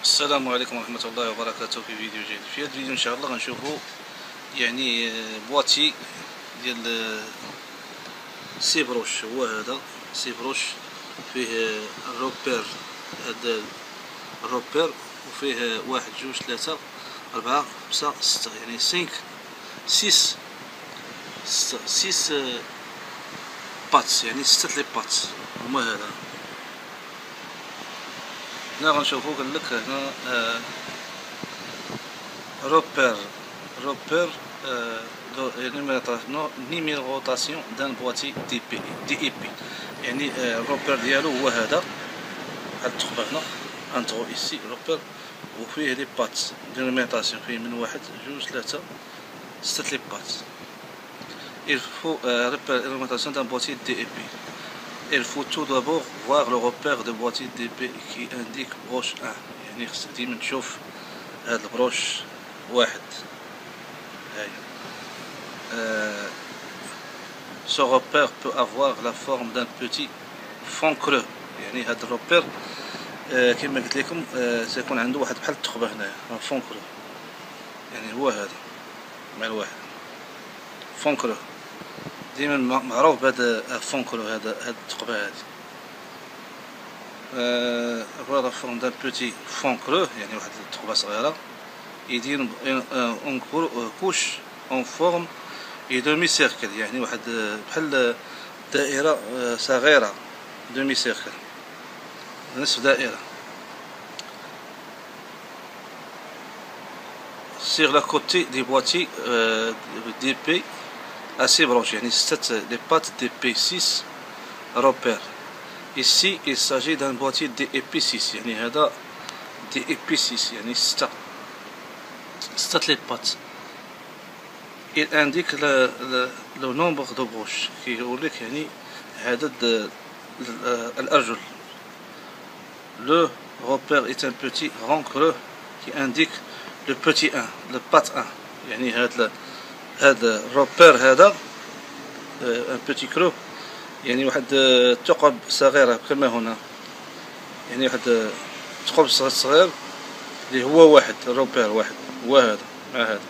السلام عليكم ورحمة الله وبركاته. في فيديو جديد. في هذا الفيديو ان شاء الله غنشوفو يعني بواتي ديال سي بروش. هو هذا سي بروش فيه الروبير، هذا الروبير وفيه واحد جوج ثلاثة أربعة خمسة ستة، يعني سيس باتس، يعني ستة لي باتس. هما هذا هنا غنشوفو قالك هنا روبير نيميروطاسيون دان بواتي دي اي بي، يعني الروبير ديالو هو هذا، هاد الثقبة هنا انترو ايسي روبير، وفيه لي بات دي نيميروطاسيون، فيه من واحد جوج ثلاثة ستة لي بات. il faut repérer l'orientation d'un boîtier DEP. Il faut tout d'abord voir le repère de boîtier DEP qui indique broche 1. يعني خصك ديما تشوف هاد البروش واحد. هاي ce repère peut avoir la forme d'un petit fond creux. يعني هاد الروبير كما قلت لكم سيكون عنده واحد بحال الثقبة هنايا، فون كرو، يعني هو هذا مع الواحد فون كرو، ديما معروف بهذا فون كرو، هذا الثقبة هادي. فوالا فورم دان بوتي فون كرو، يعني واحد الثقبة صغيرة يدير اون كوش اون فورم اي دومي سيركل، يعني واحد بحال دائرة صغيرة، دومي سيركل، نصف دائرة. sur la côté des boîtiers DP assez branché، يعني ستة les pattes DP6 repère. Ici il s'agit d'un boîtier DEP6، يعني هذا DEP6، يعني ستة les pattes. Il indique le nombre de broches، كيقولك يعني عدد الأرجل. Le repère est un petit rond creux qui indique le petit 1، le pat 1، يعني هذا الروبير هذا un petit creux، يعني واحد ثقب صغيرة كما هنا، يعني واحد ثقب صغير اللي هو واحد، الروبير واحد هو هذا مع هذا.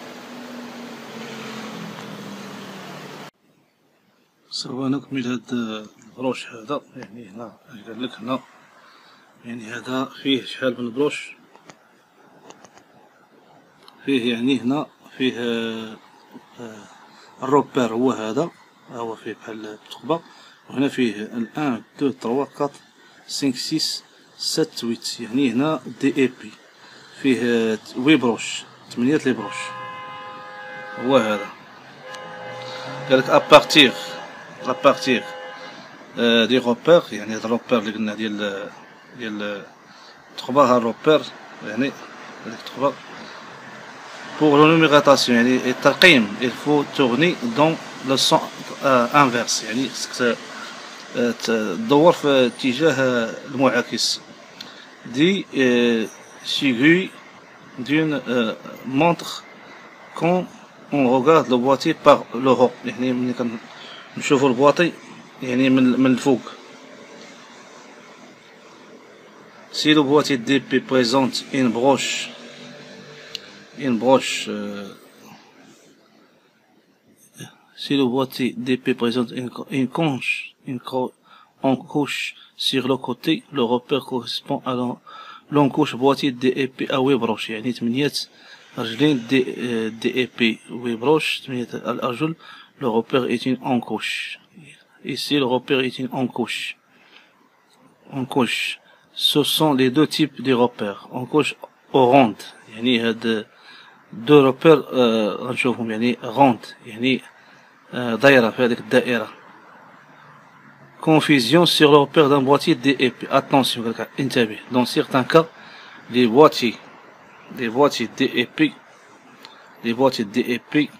سوف نكمل هذا البروش هذا. يعني هنا قال لك هنا، يعني هذا فيه شحال من بروش، فيه يعني هنا فيه الروبير هو هذا، هو فيه بحال الثقبة، وهنا فيه 1 2 3 4 5 6 7 8، يعني هنا دي اي بي فيه 8 بروش، 8 لي بروش هو هذا. قالك ابارتيغ دي روبير، يعني هذا الروبير اللي قلنا ديال الثقبة، ها الروبير يعني هذيك الثقبة. pour la numérotation، يعني الترقيم il faut tourner dans le sens inverse، يعني خصك تدور في اتجاه المعاكس. دي aiguilles d'une montre quand on regarde le boîtier par le haut، يعني ملي كنشوفو البواطي يعني من الفوق. si le boîtier DP présente une broche si le boîtier DP présente une couche sur le côté, le repère correspond à l'encouche boîtier DEP à 8 بروش، يعني 8 رجلين DEP 8 بروش، 8 الأرجل. le repère est une encouche. Ici le repère est une encouche. Ce sont les deux types de repères. encouche ou ronde، يعني هاد دو روبير غنشوفهم، يعني روند، يعني دايرة في هذيك الدائرة. confusion sur le repère d'un boîtier DEP. attention قالك انتبه، dans certains cas les boîtiers DEP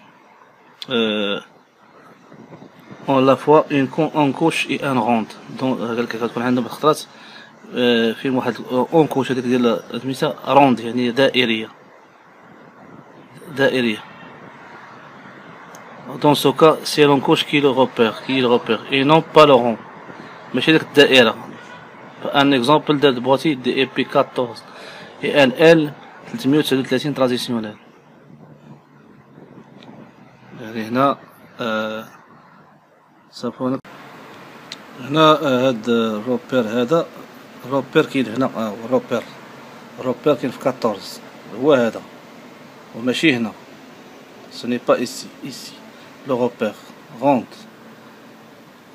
ont à la fois une encouche et un ronde. donc قالك كتكون عندنا بالخطرات فيهم واحد اونكوش، هذيك ديال سميتها روند، يعني دائرية. dans ce cas c'est l'encouche qui le repère et non pas le rond، ماشي ديك الدائرة. un exemple de boîtier DEP 14 اي ان ال 339 تراديسيونيل. يعني هنا صافون هنا هاد الروبير هذا الروبير كاين هنا الروبير كاين في 14 هو هذا وماشي هنا. ce n'est pas ici le repère rentre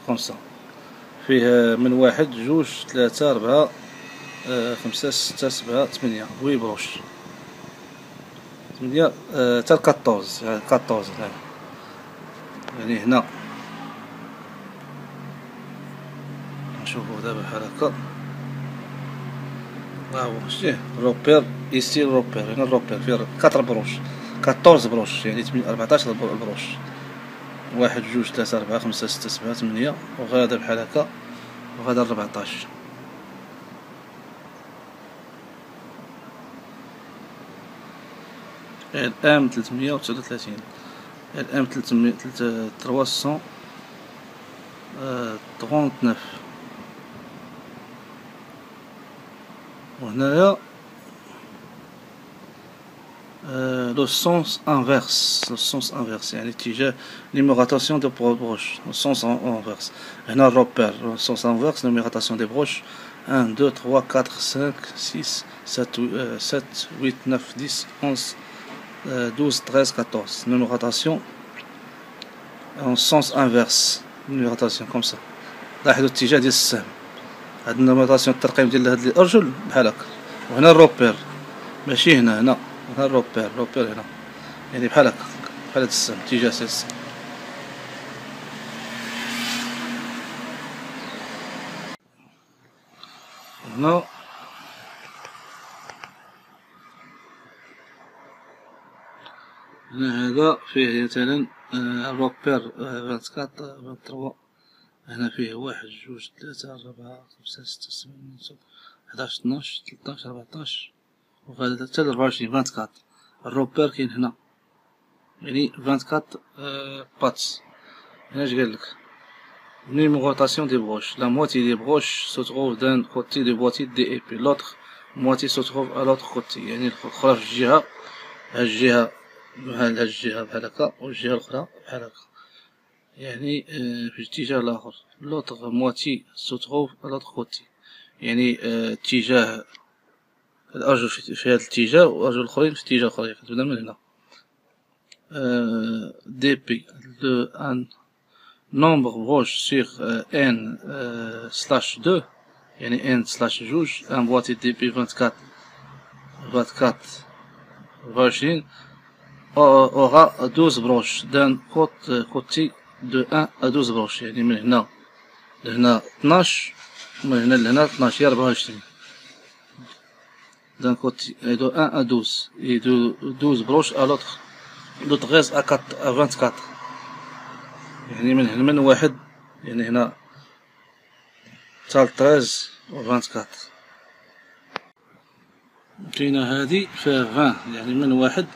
comme ça. فيه من 1 2 3 4 5 6 7 8 8 بروش 8 حتى 14 يعني هنا نشوفو دابا بحال هكا. ها هو شتيه روبير ايسي روبير هنا الروبير فيه 4 بروش 14 بروش يعني 14 بروش 1 2 3 4 5 6 7 8 وغادا بحال هكا وغادا 14. الام 339 الام 339 وهنايا لو سونس انفيرس يعني اتجاه نيميراتاسيون دو بروش لو سونس انفيرس. هنا الروبير لو سونس انفيرس نيميراتاسيون دي بروش 1 2 3 4 5 6 7 7 8 9 10 11 12 13 14 numérotation en sens inverse numérotation comme ça. لاحظوا الاتجاه ديال السهم هاد النيميراتاسيون الترقيم ديال هاد الارجل بحال هكا. وهنا الروبير ماشي هنا هنا الروبير هنا يعني بحال هكا بحال هاد السهم اتجاه السهم. هنا هذا فيه مثلا الروبير 24 23 هنا فيه 1 2 3 4 5 6 7 11 12 13 14 وغادا حتى ل 24 الروبير كاين هنا يعني 24 باتس. هنا اش قالك numérotation des broches. La moitié des broches se trouve d'un côté du boîtier DEP, l'autre moitié se trouve à l'autre côté. يعني الأخرى في الجهة هالجهة بحال هالجهة بحال هكا والجهة الأخرى بحال هكا يعني في الاتجاه الآخر. l'autre moitié se trouve à l'autre côté يعني اتجاه الأرجل في هذا الاتجاه والأرجل الآخرين في الاتجاه الآخر. كتبدا من هنا DP un nombre proche sur n/2 يعني n/2 un boîtier DP 24 24 aura 12 broches d'un côté de 1 à 12 broches يعني من هنا لهنا 12 ومن هنا لهنا 12 هي 24 d'un côté de 1 à 12 et de 12 broches à l'autre de 13 à 24 يعني من هنا من 1 يعني هنا حتى 13 و 24. كاينة هادي فيها 20 يعني من 1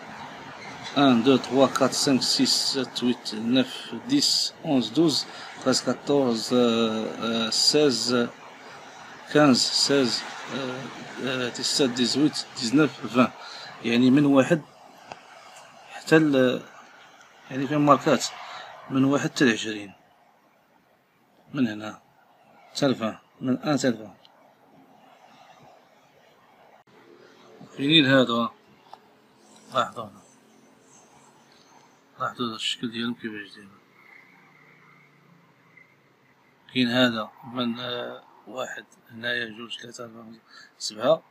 1 2 3 4 5 6 7 8 9 10 11 12 13 14 16 15 16 17 18 19 20 يعني من 1 حتى يعني فين ماركات من 1 حتى 20 من هنا حتى 20 من 1 حتى 20. فينين هذا لاحظوا الشكل ديالهم كيفاش داير. كاين هذا من 1 هنايا 2 3 4 7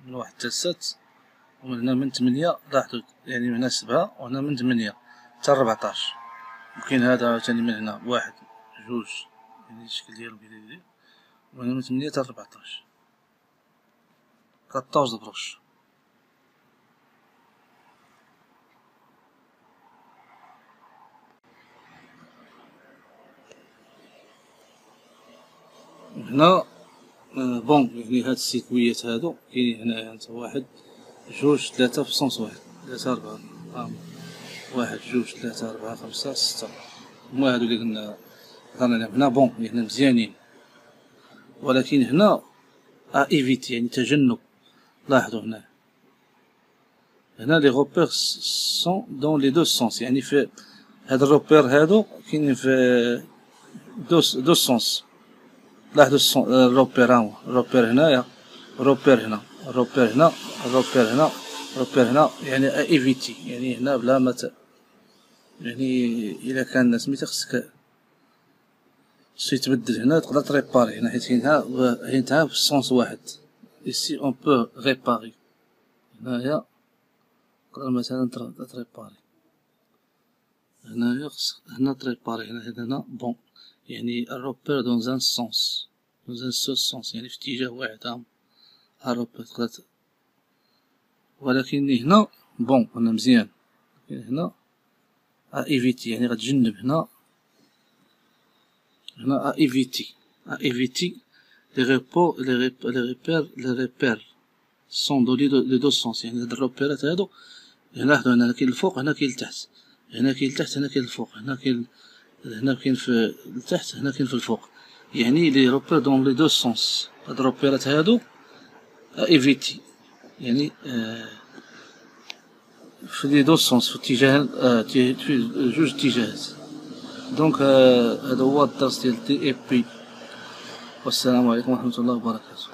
من 1 حتى 6 ومن هنا من 8 لاحظوا يعني من هنا 7 وهنا من 8 حتى 14. وكاين هذا عاوتاني من هنا 1 2 يعني الشكل ديالهم كيداير وهنا من 8 حتى 14 14 بروش. هنا بون يعني هاد السيكويات هادو كاينين هنايا انت 1 2 3 في صونس 1 3 4 1 2 3 4 5 6 هما هادو اللي قلنا هضرنا هنا بون هنا مزيانين ولكن هنا ايفيتي يعني تجنب. لاحظوا هنا هنا لي روبير سون دون لي دو سونس، يعني في هاد الروبير هادو كاينين في دو سونس. لاحظوا الروبير ها هو، الروبير هنايا، روبير هنا، روبير هنا، روبير هنا، روبير هنا، يعني ايفيتي، يعني هنا بلا ما يعني الا كان سميتها خصك يتبدل هنا تقدر تريباري هنا، حيت هنا في السونس واحد. ici on peut réparer، هنايا تقدر مثلا تريباري، هنايا خصك هنا تريباري، هنا بون، يعني الروبير دون ان سونس، دون ان سول سونس، يعني في اتجاه واحد. ها الروبير تقدر، ولكن هنا بون هنا مزيان، هنا ايفيتي يعني غتجنب هنا ايفيتي لي ريبير سون دو لي دو سونس، يعني هاد الروبيرات هادو لاحظوا هنا كاين الفوق، هنا كاين التحت، هنا كاين التحت، هنا كاين الفوق، هنا كاين في التحت، هنا كاين في الفوق، يعني لي روبير دون لي دو سونس. هاد الروبيرات هادو ايفيتي يعني في لي دو سونس، في اتجاه في جوج اتجاهات. دونك هذا هو الدرس ديال دي اي بي، والسلام عليكم ورحمة الله وبركاته.